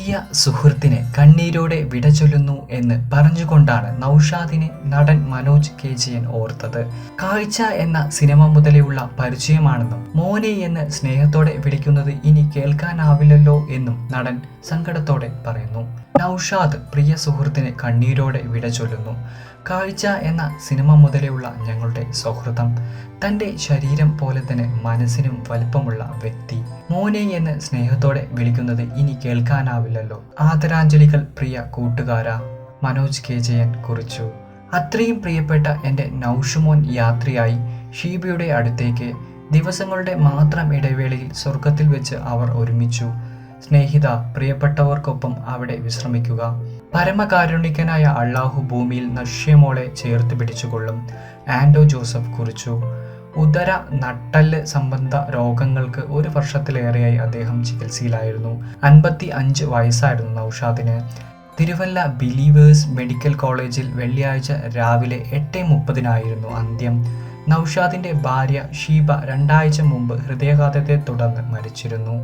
പ്രിയ സുഹൃത്തിനെ കണ്ണീരോടെ വിട ചൊല്ലുന്നു എന്ന് പറഞ്ഞുകൊണ്ടാണ് നൗഷാദിനെ നടൻ മനോജ് KJN ഓർത്തത്. കാഴ്ച എന്ന സിനിമ മുതലെയുള്ള പരിചയമാണെന്നും മോനെ എന്ന് സ്നേഹത്തോടെ വിളിക്കുന്നത് ഇനി കേൾക്കാനാവില്ലല്ലോ എന്നും നടൻ സങ്കടത്തോടെ പറയുന്നു. നൗഷാദ് പ്രിയ സുഹൃത്തിനെ കണ്ണീരോടെ വിട ചൊല്ലുന്നു. കാഴ്ച എന്ന സിനിമ മുതലെയുള്ള ഞങ്ങളുടെ സൗഹൃദം, തൻ്റെ ശരീരം പോലെ തന്നെ മനസ്സിനും വലിപ്പമുള്ള വ്യക്തി, മോനെ എന്ന് സ്നേഹത്തോടെ വിളിക്കുന്നത് ഇനി കേൾക്കാനാവില്ലല്ലോ. ആദരാഞ്ജലികൾ പ്രിയ കൂട്ടുകാരാ, മനോജ് KJN കുറിച്ചു. അത്രയും പ്രിയപ്പെട്ട എൻ്റെ നൗഷുമോൻ യാത്രയായി ഷീബയുടെ അടുത്തേക്ക്. ദിവസങ്ങളുടെ മാത്രം ഇടവേളയിൽ സ്വർഗത്തിൽ വെച്ച് അവർ ഒരുമിച്ചു. സ്നേഹിത, പ്രിയപ്പെട്ടവർക്കൊപ്പം അവിടെ വിശ്രമിക്കുക. പരമകാരുണികനായ അള്ളാഹു ഭൂമിയിൽ നശ്യമോളെ ചേർത്ത് പിടിച്ചുകൊള്ളും. ആൻഡോ ജോസഫ് കുറിച്ചു. ഉദര നട്ടല് സംബന്ധ രോഗങ്ങൾക്ക് 1 വർഷത്തിലേറെയായി അദ്ദേഹം ചികിത്സയിലായിരുന്നു. 55 വയസ്സായിരുന്നു നൗഷാദിന്. തിരുവല്ല ബിലീവേഴ്സ് മെഡിക്കൽ കോളേജിൽ വെള്ളിയാഴ്ച രാവിലെ 8:30 അന്ത്യം. നൗഷാദിന്റെ ഭാര്യ ഷീബ 2 ആഴ്ച മുമ്പ് ഹൃദയാഘാതത്തെ തുടർന്ന് മരിച്ചിരുന്നു.